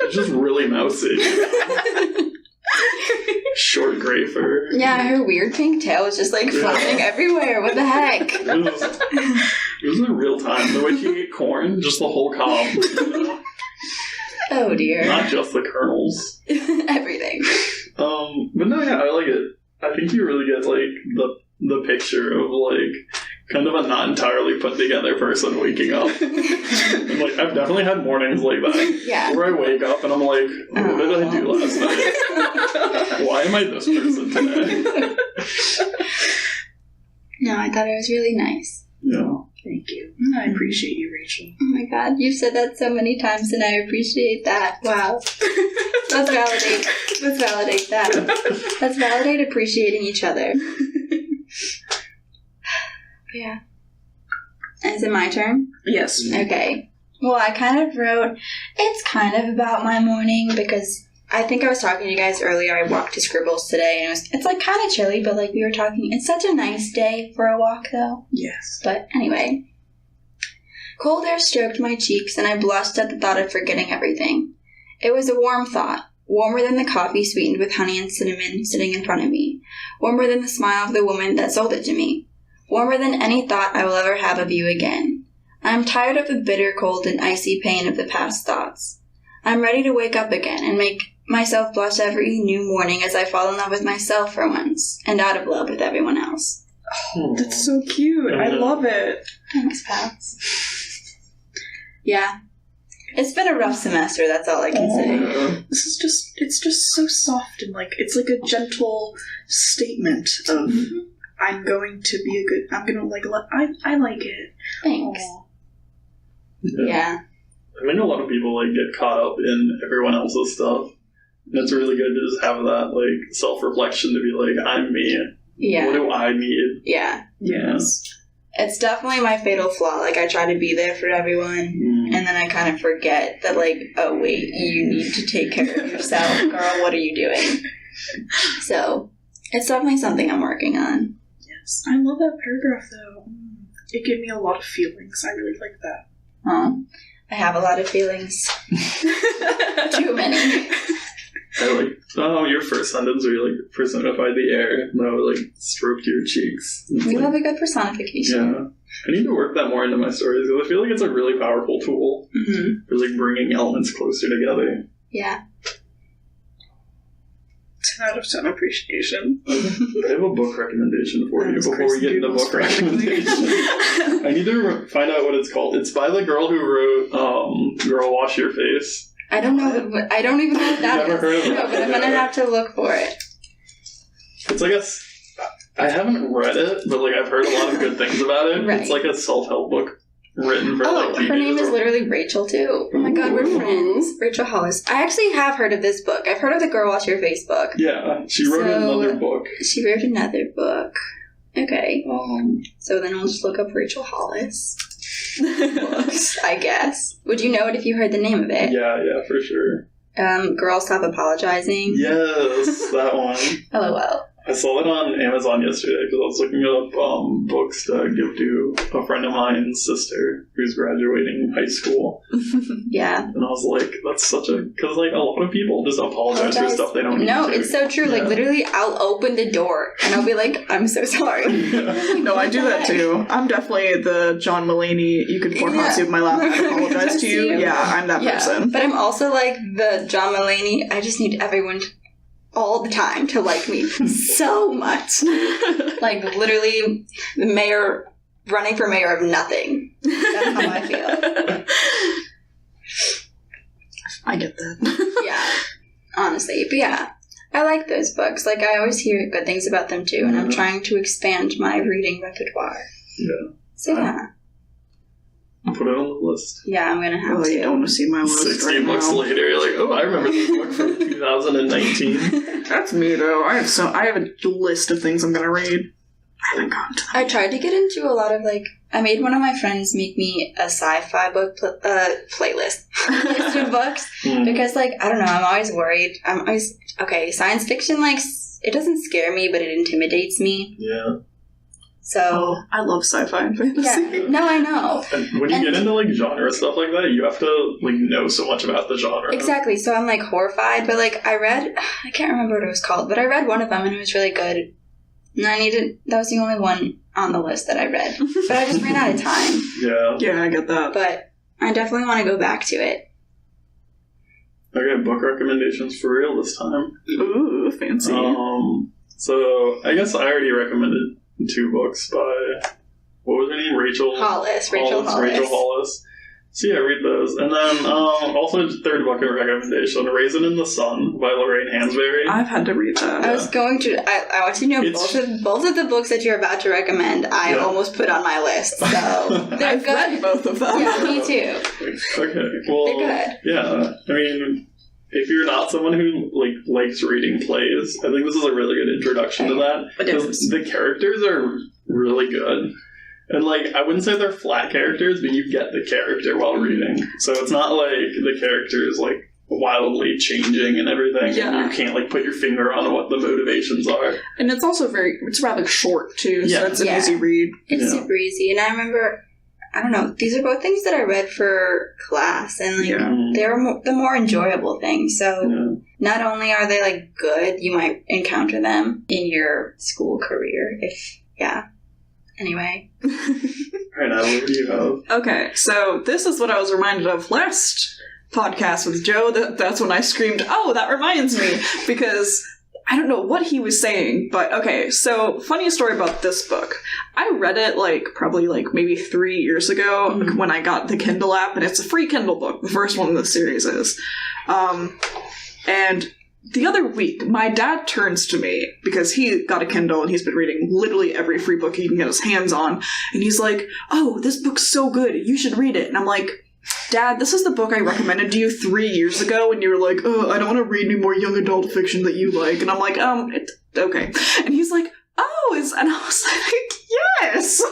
She's just really mousy. Short gray fur. Yeah, her weird pink tail was just like flapping everywhere. What the heck? It was in real time. The way she ate corn, just the whole cob. You know? Oh dear. Not just the kernels. Everything. But no, yeah, I like it. I think you really get like the picture of like kind of a not entirely put together person waking up. And, like, I've definitely had mornings like that. Yeah. Where I wake up and I'm like, what did I do last night? Why am I this person today? No, I thought it was really nice. Yeah. Thank you. I appreciate you, Rachel. Oh my god, you've said that so many times and I appreciate that. Wow. Let's validate that. Let's validate appreciating each other. Yeah. Is it my turn? Yes. Okay. Well, I kind of wrote, it's kind of about my morning because I think I was talking to you guys earlier. I walked to Scribbles today and it's like kind of chilly, but like we were talking, it's such a nice day for a walk though. Yes. But anyway. Cold air stroked my cheeks and I blushed at the thought of forgetting everything. It was a warm thought, warmer than the coffee sweetened with honey and cinnamon sitting in front of me, warmer than the smile of the woman that sold it to me, warmer than any thought I will ever have of you again. I am tired of the bitter cold and icy pain of the past thoughts. I am ready to wake up again and make myself blush every new morning as I fall in love with myself for once, and out of love with everyone else. Oh, that's so cute. I love it. Thanks, pals. Yeah. It's been a rough semester, that's all I can say. It's just so soft and like, it's like a gentle statement of, I'm going to be I'm gonna like, I like it. Thanks. Aww. Yeah. I mean, a lot of people like get caught up in everyone else's stuff And it's really good to just have that, like, self-reflection to be like, I'm me. Yeah. What do I need? Yeah. Yes. It's definitely my fatal flaw. Like, I try to be there for everyone, and then I kind of forget that, like, oh, wait, you need to take care of yourself, girl. What are you doing? So, it's definitely something I'm working on. Yes. I love that paragraph, though. It gave me a lot of feelings. I really like that. Oh, I have a lot of feelings. Too many. I like, your first sentence where you, like, personified the air, and that would, like, stroke your cheeks. It's You like, have a good personification. yeah. I need to work that more into my stories, because I feel like it's a really powerful tool for, like, bringing elements closer together. Yeah. 10 out of 10 appreciation. I have a book recommendation for you That's before we get into Google's book recommendation. I need to find out what it's called. It's by the girl who wrote Girl Wash Your Face. I don't know. I don't even know what that is. Never heard of it? No, but I'm gonna have to look for it. It's like I haven't read it, but like I've heard a lot of good things about it. Right. It's like a self-help book written for Oh, like her name is teenagers. literally Rachael too. Oh my god, we're Ooh. friends. Rachel Hollis. I actually have heard of this book. I've heard of the Girl Wash Your Face book. Yeah, she wrote So- another book. She wrote another book. Okay. So then we'll just look up Rachel Hollis books, I guess. Would you know it if you heard the name of it? Yeah, for sure. Girl Stop Apologizing. Yes, that one. LOL. I saw it on Amazon yesterday because I was looking up books to give to a friend of mine's sister who's graduating high school. Yeah. And I was like, that's such a... Because, like, a lot of people just apologize for stuff they don't need No, to. it's so true. Like, Yeah. literally, I'll open the door and I'll be like, I'm so sorry. No, I do that too. I'm definitely the John Mulaney, you could pour hot soup in my lap and apologize to you. Yeah, I'm that person. But I'm also like the John Mulaney, I just need everyone all the time to like me so much. Like, literally, the mayor, running for mayor of nothing. That's how I feel. I get that. Yeah, honestly. But yeah, I like those books. Like, I always hear good things about them too, and I'm trying to expand my reading repertoire. Yeah. So yeah. Put it on the list. Yeah, I'm gonna have Oh, to. you don't want to see my list 16 right books now. later, you're like, oh, I remember this book from 2019. That's me though. I have a list of things I'm gonna read. I haven't gotten to them. I tried to get into a lot of, like, I made one of my friends make me a sci-fi book playlist list of books because, like, I don't know, I'm always worried. I'm always, okay, science fiction, like, it doesn't scare me, but it intimidates me. Yeah. So, Oh, I love sci-fi and fantasy. yeah, no, I know. And when you get into, like, genre stuff like that, you have to, like, know so much about the genre. Exactly, so I'm, like, horrified, but, like, I can't remember what it was called, but I read one of them and it was really good. And that was the only one on the list that I read. But I just ran out of time. Yeah. Yeah, I get that. But I definitely want to go back to it. Okay, book recommendations for real this time. Ooh, fancy. So, I guess I already recommended 2 books by, what was her name? Rachel Hollis. Rachel Hollis. So yeah, read those. And then also 3rd book of recommendation, Raisin in the Sun by Lorraine Hansberry. I've had to read that. I was going to. I want you to know both of the books that you're about to recommend. I almost put on my list, so they're I've good. read both of them. Yeah, me too. Okay, well, They're good. yeah. I mean, if you're not someone who likes reading plays, I think this is a really good introduction to that. It is. The characters are really good. And, like, I wouldn't say they're flat characters, but you get the character while reading. So it's not like the character is, like, wildly changing and everything. Yeah. And you can't, like, put your finger on what the motivations are. And it's also it's rather short, too, so it's an Yeah. easy read. It's Yeah. super easy, and I remember. I don't know. These are both things that I read for class, and like they're the more enjoyable things. So not only are they like good, you might encounter them in your school career. Anyway. Alright, now what do you have? Okay, so this is what I was reminded of last podcast with Joe. That's when I screamed, oh, that reminds me, because I don't know what he was saying, but okay, so funny story about this book. I read it probably maybe 3 years ago when I got the Kindle app, and it's a free Kindle book, the first one in the series is. And the other week, my dad turns to me, because he got a Kindle and he's been reading literally every free book he can get his hands on, and he's like, oh, this book's so good, you should read it. And I'm like, Dad, this is the book I recommended to you 3 years ago when you were like, oh, I don't want to read any more young adult fiction that you like. And I'm like, okay. And he's like, oh, and I was like, yes!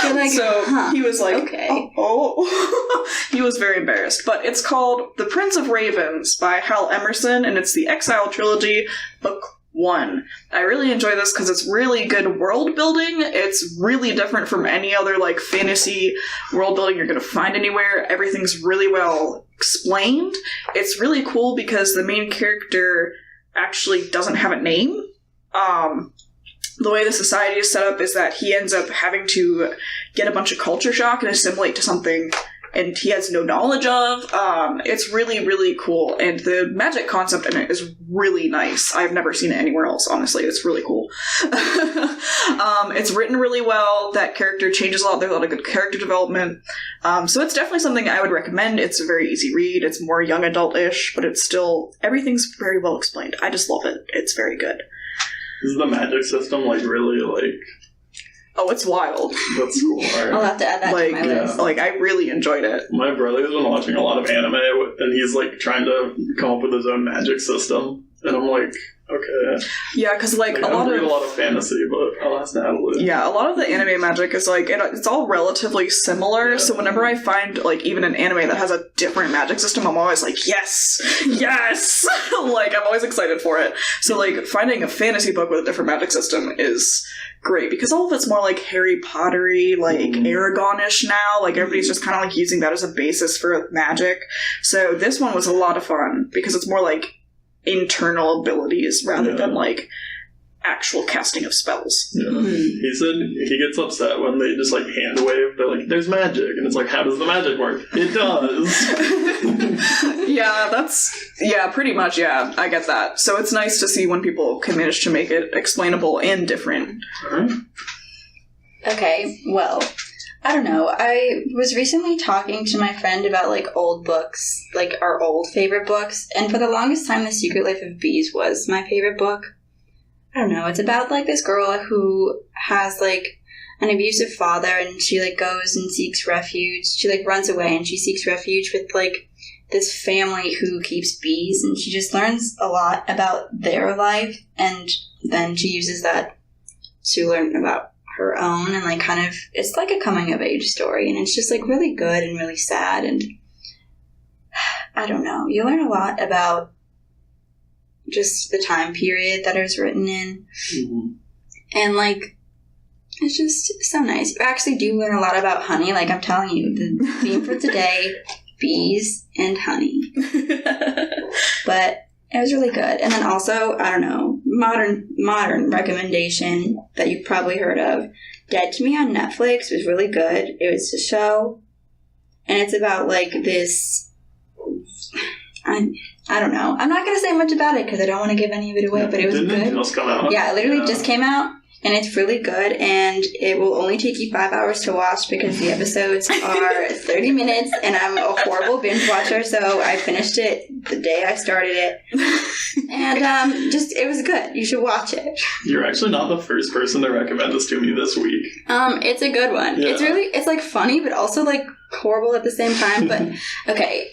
You're like, so he was like, okay. oh. He was very embarrassed. But it's called The Prince of Ravens by Hal Emerson, and it's the Exile Trilogy, Book 1. I really enjoy this because it's really good world building. It's really different from any other like fantasy world building you're going to find anywhere. Everything's really well explained. It's really cool because the main character actually doesn't have a name. The way the society is set up is that he ends up having to get a bunch of culture shock and assimilate to something and he has no knowledge of. It's really, really cool. And the magic concept in it is really nice. I've never seen it anywhere else, honestly. It's really cool. It's written really well. That character changes a lot. There's a lot of good character development. So it's definitely something I would recommend. It's a very easy read. It's more young adult-ish, but it's still, everything's very well explained. I just love it. It's very good. Is the magic system, like, really, like... Oh, it's wild. That's cool. Right? I'll have to add that to my list. Like, I really enjoyed it. My brother's been watching a lot of anime, and he's, like, trying to come up with his own magic system. And I'm like, okay. Yeah, because, like, I don't read a lot of fantasy, but I'll ask Natalie. Yeah, a lot of the anime magic is, like, it's all relatively similar, so whenever I find, like, even an anime that has a different magic system, I'm always like, yes! Yes! Like, I'm always excited for it. So, like, finding a fantasy book with a different magic system is great, because all of it's more, like, Harry Potter-y, like, Aragon-ish now. Like, everybody's just kind of, like, using that as a basis for magic. So this one was a lot of fun, because it's more, like, internal abilities rather than like actual casting of spells. Yeah. He said he gets upset when they just like hand wave. They're like, "There's magic," and it's like, "How does the magic work?" It does. Pretty much. Yeah, I get that. So it's nice to see when people can manage to make it explainable and different. Okay, well, I don't know. I was recently talking to my friend about, like, old books, like, our old favorite books, and for the longest time, The Secret Life of Bees was my favorite book. I don't know. It's about, like, this girl who has, like, an abusive father, and she, like, goes and seeks refuge. She, like, runs away, and she seeks refuge with, like, this family who keeps bees, and she just learns a lot about their life, and then she uses that to learn about her own, and like kind of it's like a coming of age story, and it's just like really good and really sad, and I don't know, you learn a lot about just the time period that it was written in, and like it's just so nice. You actually do learn a lot about honey. Like, I'm telling you, the theme for today, bees and honey. But it was really good. And then also, I don't know, modern recommendation that you've probably heard of. Dead to Me on Netflix was really good. It was a show, and it's about, like, this... I don't know. I'm not going to say much about it because I don't want to give any of it away, but it was good. Didn't it just come out? Yeah, it literally just came out, and it's really good, and it will only take you 5 hours to watch because the episodes are 30 minutes, and I'm a horrible binge watcher, so I finished it the day I started it. And just, it was good. You should watch it. You're actually not the first person to recommend this to me this week. It's a good one. Yeah. It's like funny, but also like horrible at the same time. But okay,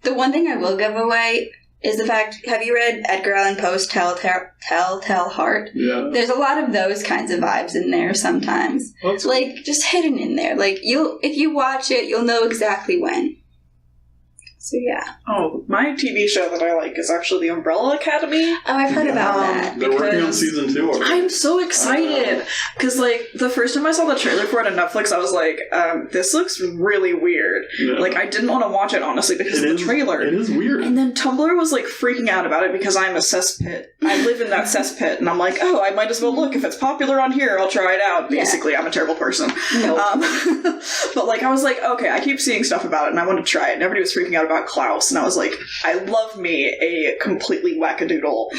the one thing I will give away is the fact, have you read Edgar Allan Poe's Telltale Heart? Yeah. There's a lot of those kinds of vibes in there sometimes. That's like, just hidden in there. Like, if you watch it, you'll know exactly when. So, yeah. Oh, my TV show that I like is actually The Umbrella Academy. Oh, I've heard about that. They're working on season 2 already. I'm so excited! Because, like, the first time I saw the trailer for it on Netflix, I was like, this looks really weird. Yeah. Like, I didn't want to watch it, honestly, because of the trailer. It is weird. And then Tumblr was, like, freaking out about it because I'm a cesspit. I live in that cesspit, and I'm like, oh, I might as well look. If it's popular on here, I'll try it out. Basically, I'm a terrible person. No. But, like, I was like, okay, I keep seeing stuff about it, and I want to try it. And everybody was freaking out about Klaus, and I was like, I love me a completely wackadoodle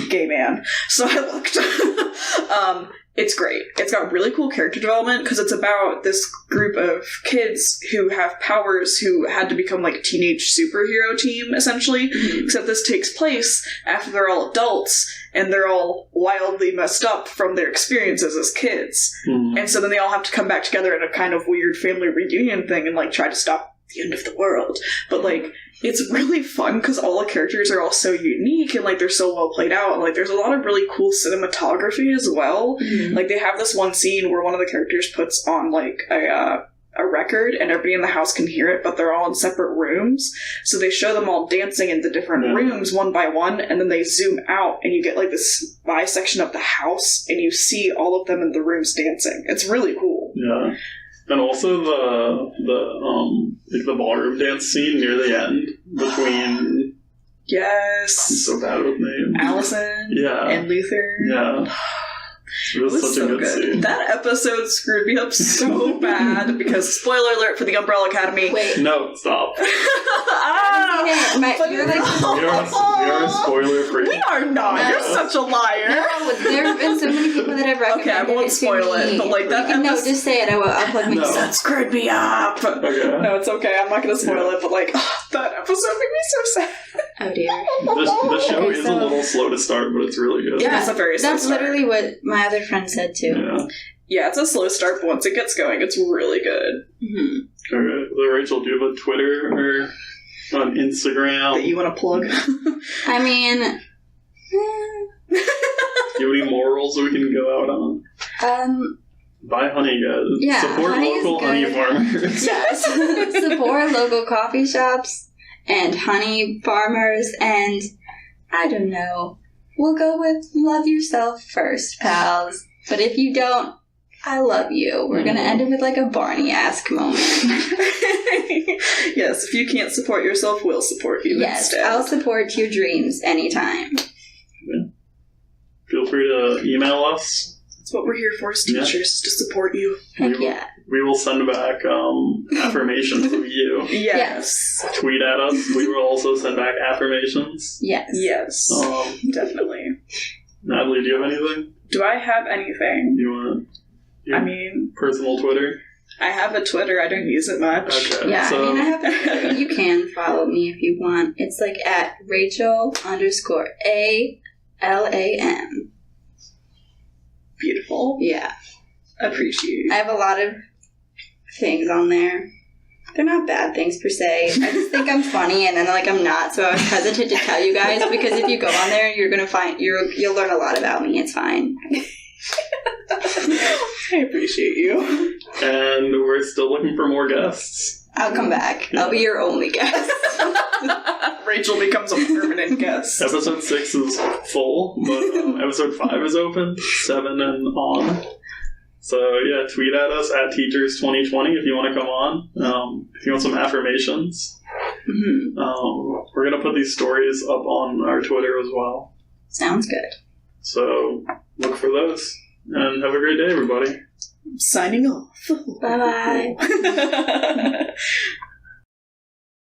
gay man. So I looked. It's great. It's got really cool character development because it's about this group of kids who have powers who had to become like a teenage superhero team, essentially. Except this takes place after they're all adults and they're all wildly messed up from their experiences as kids. And so then they all have to come back together in a kind of weird family reunion thing and like try to stop the end of the world. But, like, it's really fun because all the characters are all so unique and, like, they're so well played out. And, like, there's a lot of really cool cinematography as well. Mm-hmm. Like, they have this one scene where one of the characters puts on, like, a record and everybody in the house can hear it, but they're all in separate rooms. So they show them all dancing in the different rooms one by one, and then they zoom out and you get, like, this bisection of the house and you see all of them in the rooms dancing. It's really cool. Yeah. And also the ballroom dance scene near the end between... Yes. I'm so bad with names. Allison. Yeah. And Luther. Yeah. It was such so a good scene. That episode screwed me up so bad because, spoiler alert for the Umbrella Academy. Wait. No, stop. You're like... We are spoiler free. We are not. No. You're such a liar. No, there have been so many people that have recommended Okay, I won't spoil it, but, like, that No, just say it. I'll plug my That screwed me up. Okay. No, it's okay. I'm not going to spoil it, but, like, that episode made me so sad. Oh, dear. The show is a little slow to start, but it's really good. Yeah, it's a very slow That's start. literally what my other friend said, too. Yeah. Yeah, it's a slow start, but once it gets going, it's really good. Mm-hmm. Okay. So, Rachel, do you have a Twitter or on Instagram? That you want to plug? I mean... Do you have any morals we can go out on? Buy honey, guys. Yeah, Support honey is local honey good. farmers. Yes. Support local coffee shops and honey farmers, and I don't know. We'll go with love yourself first, pals. But if you don't, I love you. We're going to end it with like a Barney-esque moment. Yes, if you can't support yourself, we'll support you Yes, instead. I'll support your dreams anytime. Yeah. Feel free to email us. That's what we're here for as teachers, is to support you. Heck yeah. We will send back affirmations of you. Yes. Tweet at us. We will also send back affirmations. Yes. Yes. Definitely. Natalie, do you have anything? Do I have anything? You want I mean... personal Twitter? I have a Twitter. I don't use it much. Okay. Yeah, so, I mean, I have to, you can follow me if you want. It's like at Rachael_ALAM. Beautiful. Yeah. Appreciate I it. have a lot of things on there. They're not bad things per se. I just think I'm funny and then like I'm not, so I was hesitant to tell you guys because if you go on there, you're gonna find you'll learn a lot about me. It's fine. I appreciate you. and we're still looking for more guests. I'll come back. I'll be your only guest. Rachel becomes a permanent guest. Episode 6 is full, but episode 5 is open, 7 and on. So yeah, tweet at us at Teachers2020 if you want to come on. If you want some affirmations. Mm-hmm. We're going to put these stories up on our Twitter as well. Sounds good. So look for those. And have a great day, everybody. Signing off. Bye-bye.